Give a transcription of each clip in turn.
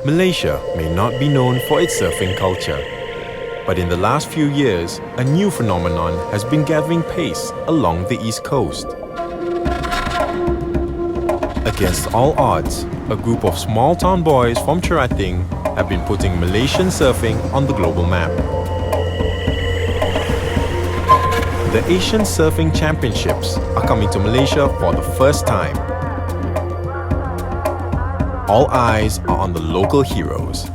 Malaysia may not be known for its surfing culture, but in the last few years, a new phenomenon has been gathering pace along the East Coast. Against all odds, a group of small-town boys from Cherating have been putting Malaysian surfing on the global map. The Asian Surfing Championships are coming to Malaysia for the first time. All eyes are on the local heroes.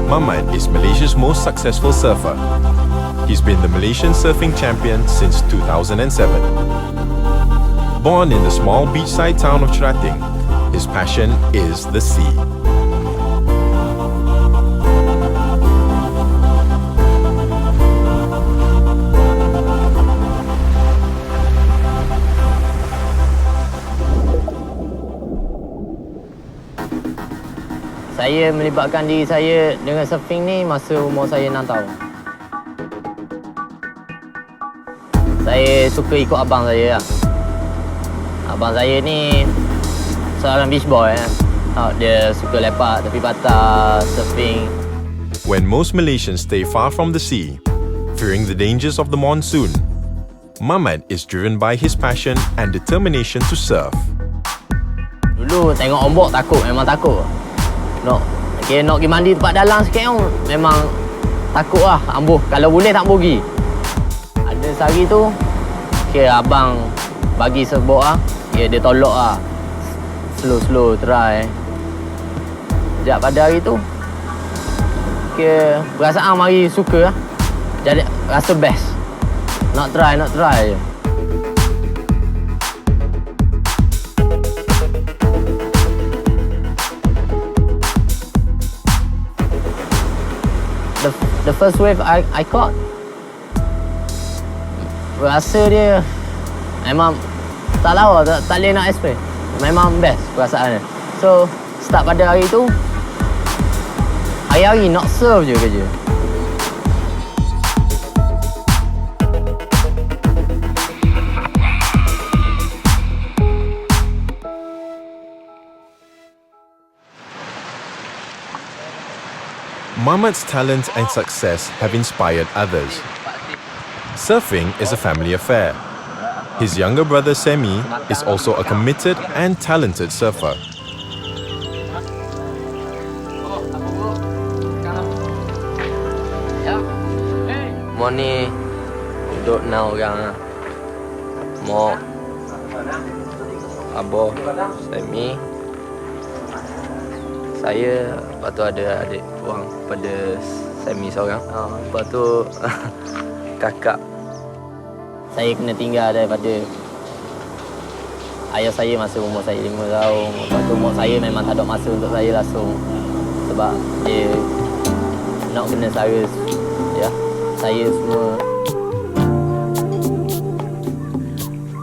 Mamat is Malaysia's most successful surfer. He's been the Malaysian surfing champion since 2007. Born in the small beachside town of Cherating, his passion is the sea. Saya melibatkan diri saya dengan surfing ni masa umur saya 6 tahun. Saya suka ikut abang saya lah. Abang saya ni seorang beach boy. Dia suka lepak tepi pantai, surfing. When most Malaysians stay far from the sea, fearing the dangers of the monsoon, Mamat is driven by his passion and determination to surf. Dulu tengok ombak takut, memang takut. Nak pergi mandi tempat dalam sikit pun memang takut lah, ambuh. Kalau boleh tak pergi. Ada sehari tu, abang bagi surfboard lah, dia tolak lah. Slow try. Sejak pada hari tu, perasaan mari suka lah. Jadi rasa best. Nak try je. The first wave I caught, rasa dia memang tak lawa, tak boleh nak explain. Memang best perasaannya. So, start pada hari tu, hari-hari nak surf je kerja. Mamat's talent and success have inspired others. Surfing is a family affair. His younger brother Semmy is also a committed and talented surfer. Mau ni duduk 6 orang lah. Mau Abah, Semmy, saya, lepas tu ada adik orang pada Semmy seorang. Lepas tu kakak. Saya kena tinggal daripada ayah saya masa umur saya 5 tahun. Lepas tu mak saya memang tak ada masa untuk saya langsung. Sebab dia nak kena saya semua.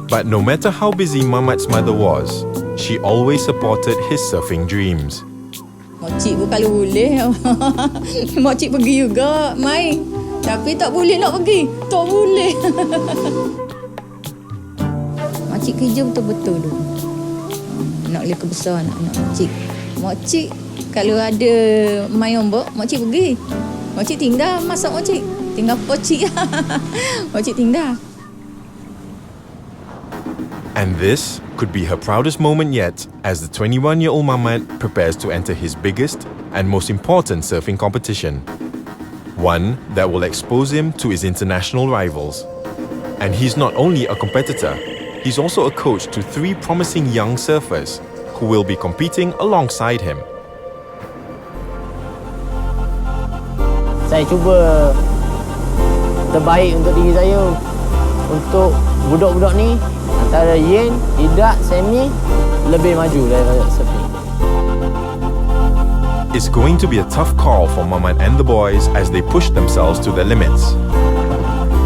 But no matter how busy Mamat's mother was, she always supported his surfing dreams. Makcik pun kalau boleh, makcik pergi juga main. Tapi tak boleh nak pergi. Tak boleh. Makcik kerja betul-betul dulu. Nak boleh kebesar anak-anak makcik. Makcik kalau ada main ombak, makcik pergi. Makcik tinggal masak makcik. Tinggal pocik. Makcik tinggal. And this could be her proudest moment yet as the 21-year-old Mamat prepares to enter his biggest and most important surfing competition. One that will expose him to his international rivals. And he's not only a competitor, he's also a coach to 3 promising young surfers who will be competing alongside him. Saya cuba terbaik untuk diri saya. Untuk budak-budak ni, antara Yen, Didaqt, Semmy lebih maju daripada surfing. It's going to be a tough call for Mamat and the boys as they push themselves to their limits.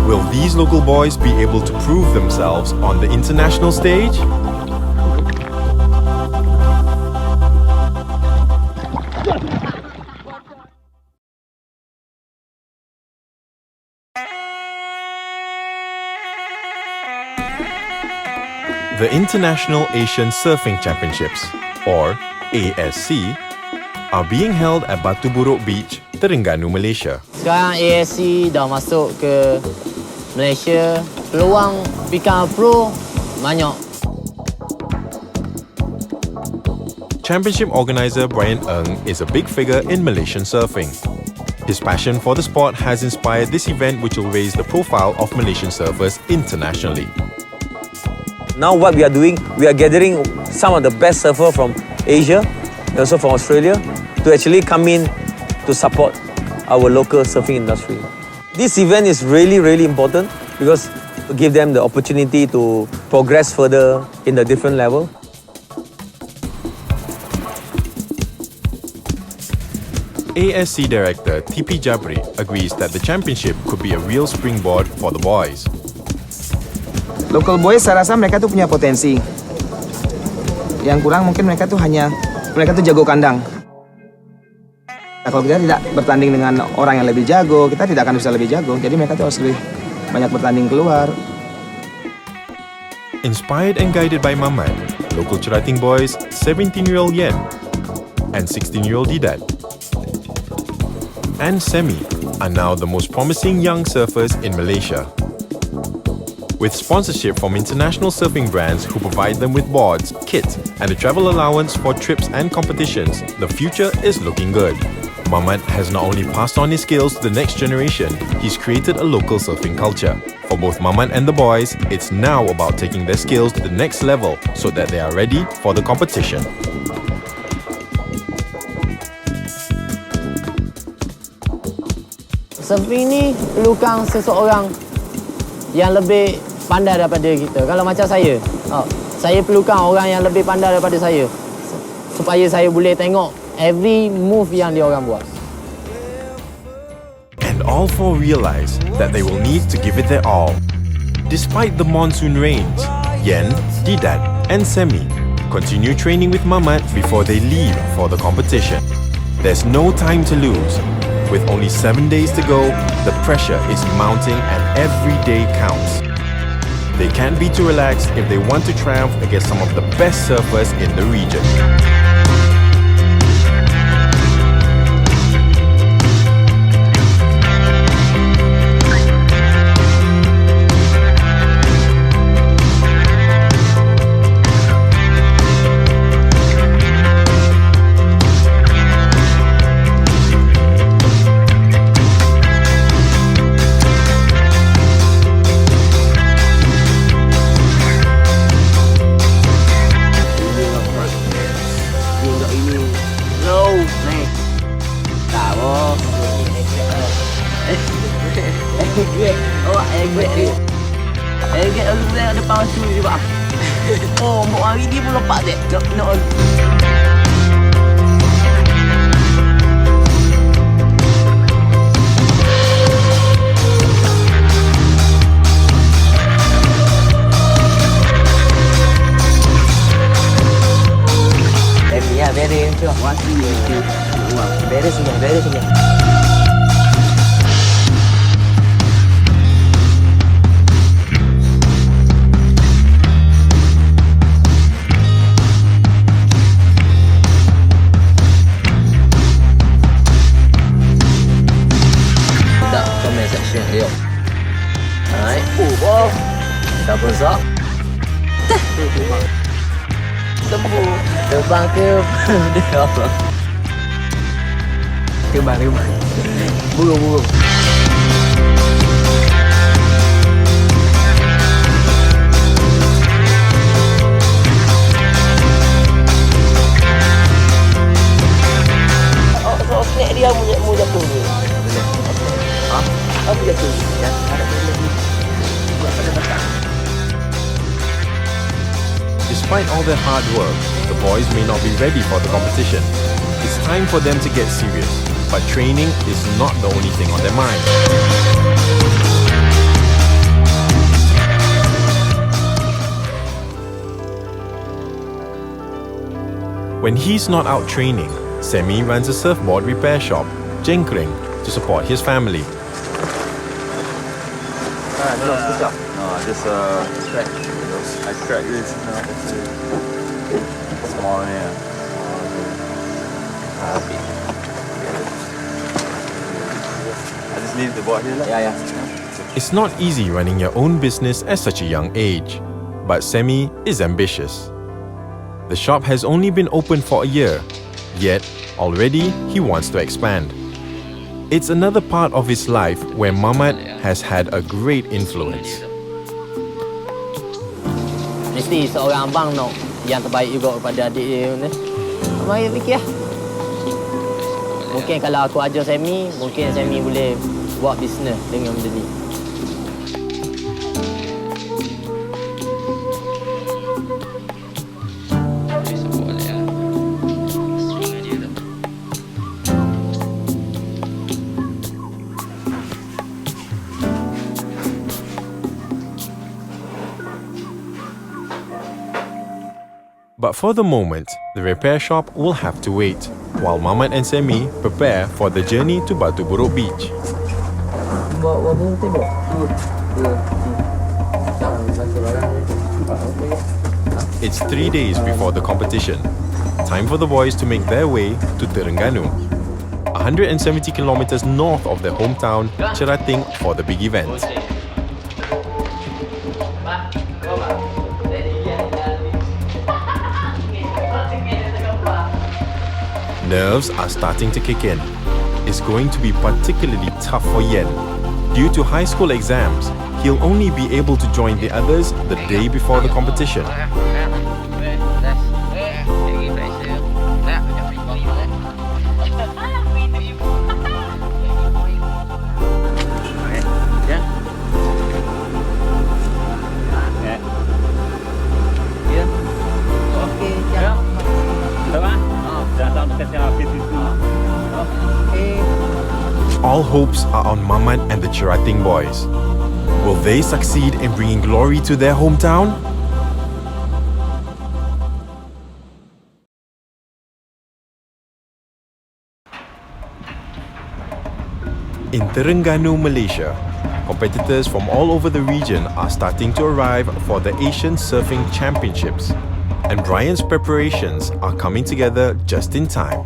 Will these local boys be able to prove themselves on the international stage? The International Asian Surfing Championships, or ASC, are being held at Baru Burok Beach, Terengganu, Malaysia. Sekarang ASC dah masuk ke Malaysia. Peluang become pro banyak. Championship organizer Brian Ng is a big figure in Malaysian surfing. His passion for the sport has inspired this event, which will raise the profile of Malaysian surfers internationally. Now what we are doing, we are gathering some of the best surfers from Asia and also from Australia to actually come in to support our local surfing industry. This event is really, really important because it gives them the opportunity to progress further in the different level. ASC Director TP Jabri agrees that the championship could be a real springboard for the boys. Local boys saya rasa mereka tuh punya potensi. Yang kurang mungkin mereka tuh jago kandang. Nah, kalau kita tidak bertanding dengan orang yang lebih jago, kita tidak akan bisa lebih jago. Jadi mereka tuh harus lebih banyak bertanding keluar. Inspired and guided by Mamat, local Cherating boys 17-year-old Yen and 16-year-old Didaqt and Semmy are now the most promising young surfers in Malaysia. With sponsorship from international surfing brands who provide them with boards, kit, and a travel allowance for trips and competitions, the future is looking good. Mamat has not only passed on his skills to the next generation, he's created a local surfing culture. For both Mamat and the boys, it's now about taking their skills to the next level so that they are ready for the competition. Surfing ni perlukan seseorang yang lebih pandai daripada kita. Kalau macam saya perlukan orang yang lebih pandai daripada saya supaya saya boleh tengok every move yang dia orang buat. And all four realize that they will need to give it their all. Despite the monsoon rains, Yen, Didaqt and Semmy continue training with Mamat before they leave for the competition. There's no time to lose. With only 7 days to go, the pressure is mounting and every day counts. They can't be too relaxed if they want to triumph against some of the best surfers in the region. Oh, Ombak hari ni pun lepak dek. Nak. Ya, beres tu. Beres semua. Yuk. Alright. Wow. Dah besar. Terbang ke? Terbang. Burung. Oh, snack dia mu jatuh ni. Apa jatuh? Despite all their hard work, the boys may not be ready for the competition. It's time for them to get serious, but training is not the only thing on their mind. When he's not out training, Semmy runs a surfboard repair shop, Jengkring, to support his family. No, just crack. I cracked this. Small one, I just leave the board here. Yeah. It's not easy running your own business at such a young age, but Semmy is ambitious. The shop has only been open for a year, yet already he wants to expand. It's another part of his life where Mamat has had a great influence. Mesti seorang abang nak yang terbaik juga kepada adik dia ni. Mari fikir. Mungkin kalau aku ajar Semmy, mungkin Semmy boleh buat bisnes dengan benda ni. But for the moment, the repair shop will have to wait, while Mamat and Semmy prepare for the journey to Baru Burok beach. It's 3 days before the competition. Time for the boys to make their way to Terengganu, 170 kilometers north of their hometown, Cherating, for the big event. Nerves are starting to kick in. It's going to be particularly tough for Yen. Due to high school exams, he'll only be able to join the others the day before the competition. All hopes are on Mamat and the Cherating boys. Will they succeed in bringing glory to their hometown? In Terengganu, Malaysia, competitors from all over the region are starting to arrive for the Asian Surfing Championships, and Brian's preparations are coming together just in time.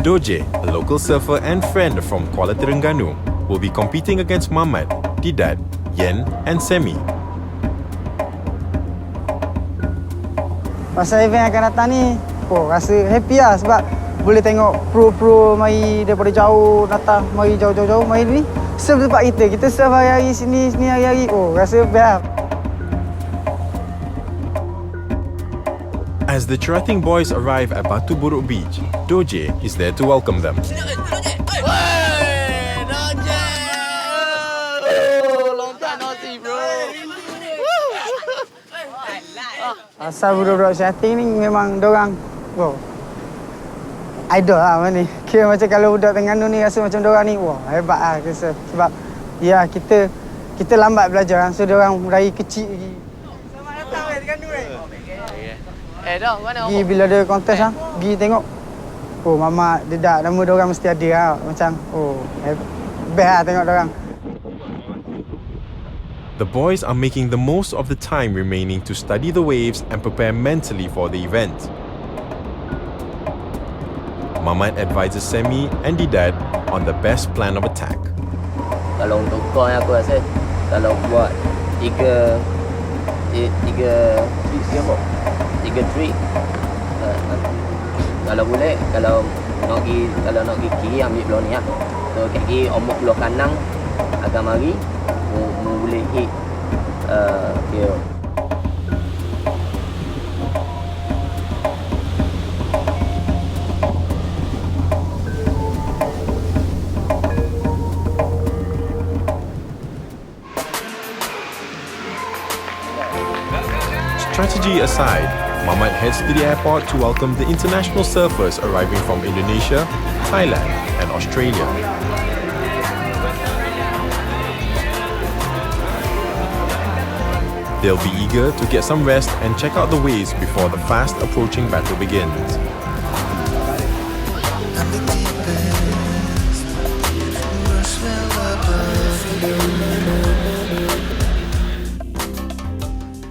Doje, a local surfer and friend from Kuala Terengganu, will be competing against Mamat, Didaqt, Yen and Semmy. Pasal event akan datang ni, rasa happy lah sebab boleh tengok pro-pro mari daripada jauh datang, mari jauh-jauh mari ni. Surf tempat kita surf hari-hari sini hari-hari. Rasa best lah. As the Cherating boys arrive at Baru Burok beach, Doje is there to welcome them. Asal budak-budak Cherating ni memang dorang idol lah mana ni. Kira macam kalau budak Terengganu ni rasa macam dorang ni hebat lah surf. Sebab ya kita lambat belajar, so dorang dari kecil lagi. Selamat datang Terengganu Dah, mana pergi bila ada kontes lah, pergi tengok. Mamat, Didaqt, nama diorang mesti ada lah. Macam, best lah tengok diorang. The boys are making the most of the time remaining to study the waves and prepare mentally for the event. Mamat advises Semmy and Didaqt on the best plan of attack. Kalau untuk kau yang aku rasa, kalau buat tiga trik, kalau boleh, kalau nak pergi kiri ambil belah ni lah. So kaki ombak belah kanan akan mari, boleh hit kira. Strategy aside, Mamat heads to the airport to welcome the international surfers arriving from Indonesia, Thailand and Australia. They'll be eager to get some rest and check out the waves before the fast approaching battle begins.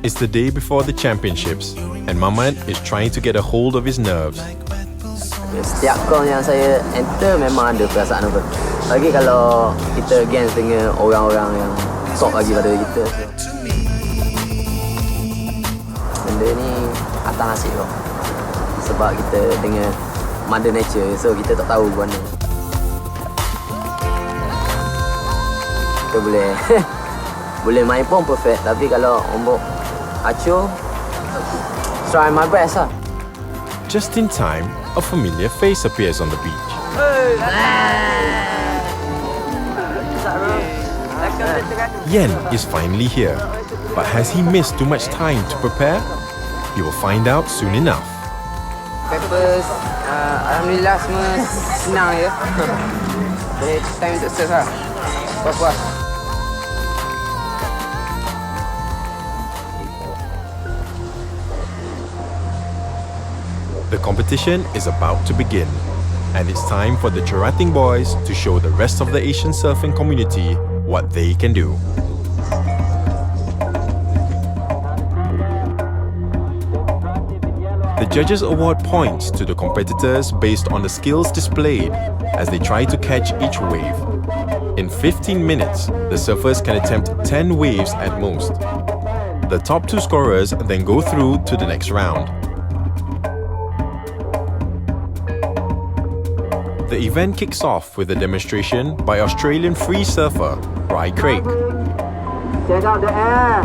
It's the day before the championships, and Mamat is trying to get a hold of his nerves. Setiap kong yang saya enter memang ada perasaan apa. Lagi kalau kita against dengan orang-orang yang top lagi pada kita. Benda ni atas nasib kok. Sebab kita dengan Mother Nature, so kita tak tahu mana. Kita boleh main pun perfect, tapi kalau ombak acur, try my best lah. Just in time, a familiar face appears on the beach. Yen is finally here, but has he missed too much time to prepare? He will find out soon enough. Papers, alhamdulillah semua senang je. Boleh time untuk surf lah. Puas-puas. The competition is about to begin, and it's time for the Cherating boys to show the rest of the Asian surfing community what they can do. The judges award points to the competitors based on the skills displayed as they try to catch each wave. In 15 minutes, the surfers can attempt 10 waves at most. The top 2 scorers then go through to the next round. The event kicks off with a demonstration by Australian free surfer Ry Craig. Check out the air.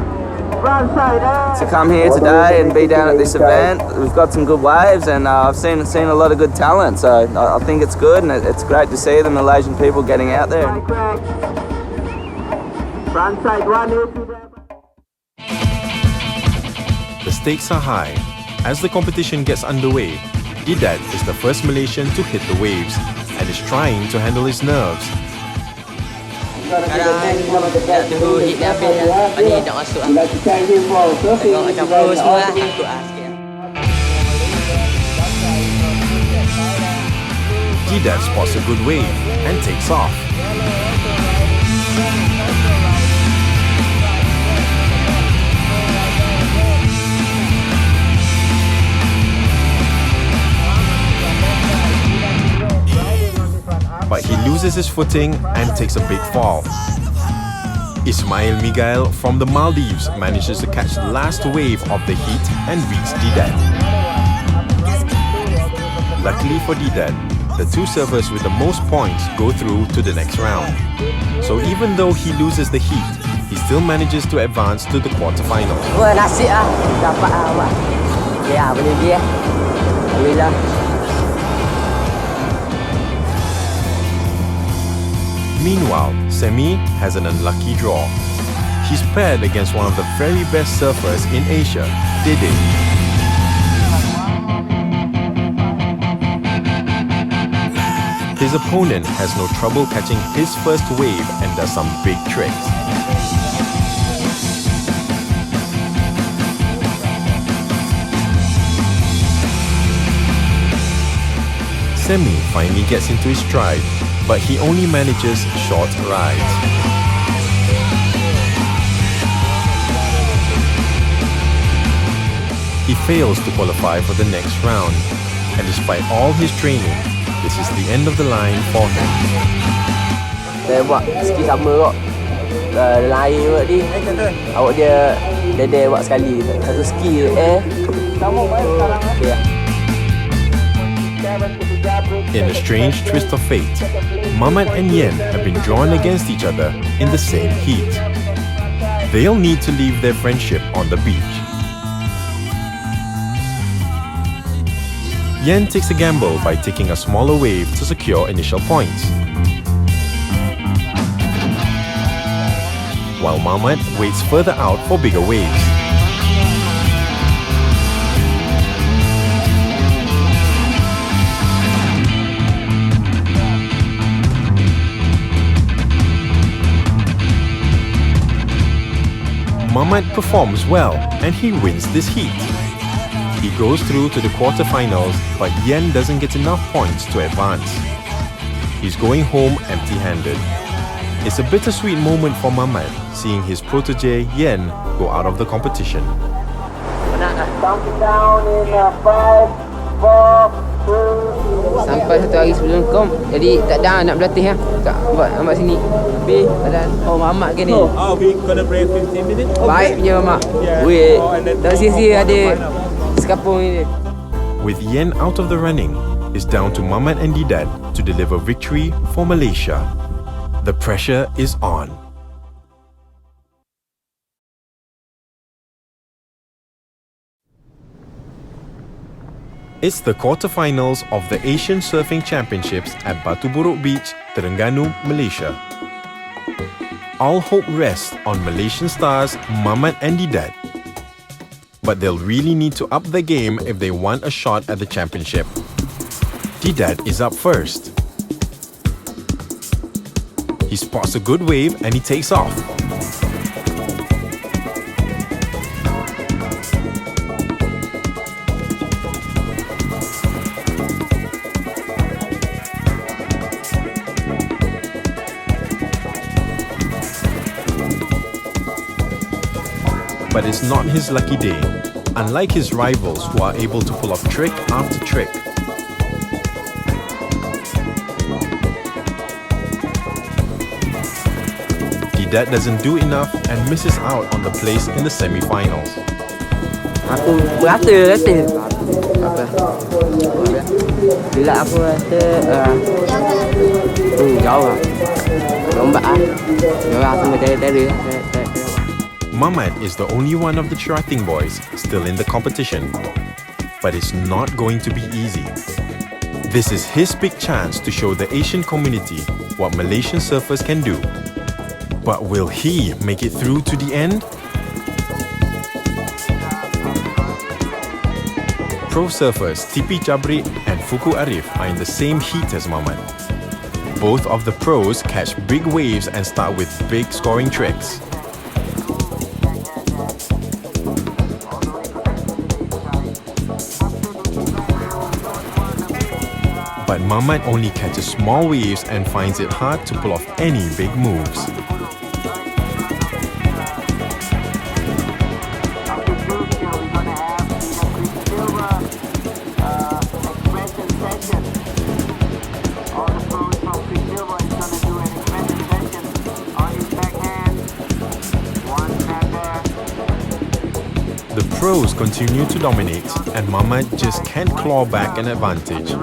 Front side air. To come here today and be down at this event, we've got some good waves, and I've seen a lot of good talent. So I think it's good, and it's great to see the Malaysian people getting out there. Front side 1 2 The stakes are high. As the competition gets underway, Didaqt is the first Malaysian to hit the waves and is trying to handle his nerves. Sekarang nak tunggu hit dia habis lah. Lepas ni nak masuk lah. Tengok macam pro semua lah. Takut lah sikit. Didaqt spots a good wave and takes off. But he loses his footing and takes a big fall. Ismail Miguel from the Maldives manages to catch the last wave of the heat and beats Didaqt. Luckily for Didaqt, the 2 surfers with the most points go through to the next round. So even though he loses the heat, he still manages to advance to the quarterfinals. Wah, nasib lah. Dapat lah awak. Ya, boleh pergi lah. Alhamdulillah. Meanwhile, Semmy has an unlucky draw. He's paired against one of the very best surfers in Asia, Didaqt. His opponent has no trouble catching his first wave and does some big tricks. Semmy finally gets into his stride, but he only manages short rides. He fails to qualify for the next round, and despite all his training, this is the end of the line for him. Saya buat ski sama kok. Dalam air buat ni. Awak dia buat sekali. Satu ski air. Okay. In a strange twist of fate, Mamat and Yen have been drawn against each other in the same heat. They'll need to leave their friendship on the beach. Yen takes a gamble by taking a smaller wave to secure initial points, while Mamat waits further out for bigger waves. Mamat performs well and he wins this heat. He goes through to the quarterfinals, but Yen doesn't get enough points to advance. He's going home empty-handed. It's a bittersweet moment for Mamat, seeing his protege Yen go out of the competition. Sampai satu hari sebelum kom, jadi tak ada nak berlatih lah. Tak buat Mamat sini. Tapi badan, oh Mamat ke ni? Oh, we gonna break 15 minutes? Baik je Mamat. Weh, tak sia-sia ada sekapung ni. With Yen out of the running, it's down to Mamat and Didaqt to deliver victory for Malaysia. The pressure is on. It's the quarterfinals of the Asian Surfing Championships at Baru Burok Beach, Terengganu, Malaysia. All hope rests on Malaysian stars Mamat and Didaqt. But they'll really need to up their game if they want a shot at the championship. Didaqt is up first. He spots a good wave and he takes off. But it's not his lucky day, unlike his rivals who are able to pull off trick after trick. Didaqt doesn't do enough and misses out on the place in the semi-finals. Aku berasa. Apa? Bila aku rasa jauh lah. Ombak lah. Jauh semua tera-tera. Mamat is the only one of the Cherating boys still in the competition. But it's not going to be easy. This is his big chance to show the Asian community what Malaysian surfers can do. But will he make it through to the end? Pro surfers Tepi Jabri and Fuku Arif are in the same heat as Mamat. Both of the pros catch big waves and start with big scoring tricks. But Mamat only catches small waves and finds it hard to pull off any big moves. The pros continue to dominate and Mamat just can't claw back an advantage.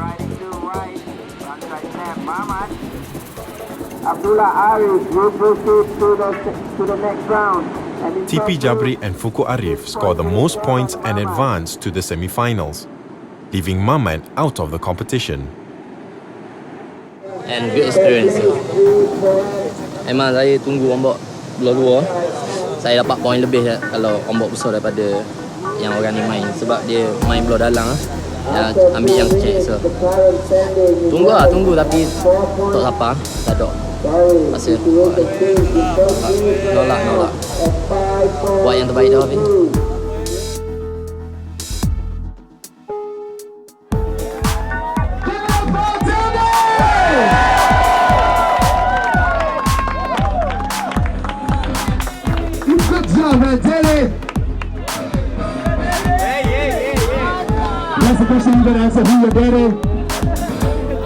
Tepi Jabri and Fuku Arif score the most points and advance to the semi-finals, leaving Mamat out of the competition. And good experience. Memang saya tunggu ombak belah dua. Saya dapat poin lebih kalau ombak besar daripada yang orang ni main. Sebab dia main belah dalam yang ambil yang kecil. So, tunggu tapi tak sabar. Tak ada. Masa nolak. Buat yang terbaik dah habis.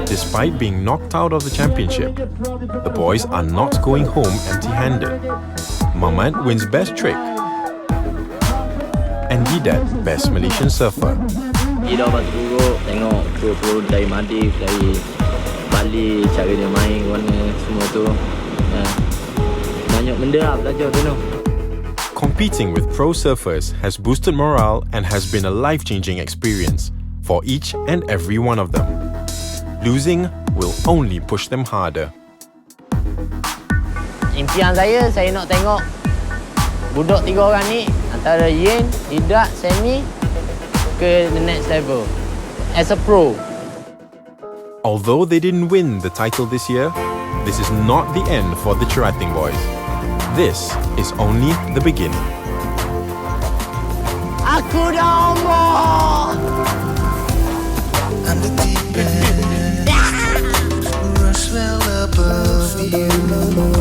Despite being knocked out of the championship, the boys are not going home empty-handed. Mamat wins Best Trick and Didaqt Best Malaysian Surfer. Dia dah Baru Burok, tengok pro dari Madif, dari Bali, cara dia main, warna semua tu. Banyak benda lah belajar tu. Competing with pro surfers has boosted morale and has been a life-changing experience for each and every one of them. Losing will only push them harder. Impian saya nak tengok budak 3 orang ni antara Yen, Didaqt, Semmy ke the next level as a pro. Although they didn't win the title this year, this is not the end for the Cherating boys. This is only the beginning. Aku dah ombak. And the deep end rush well above you.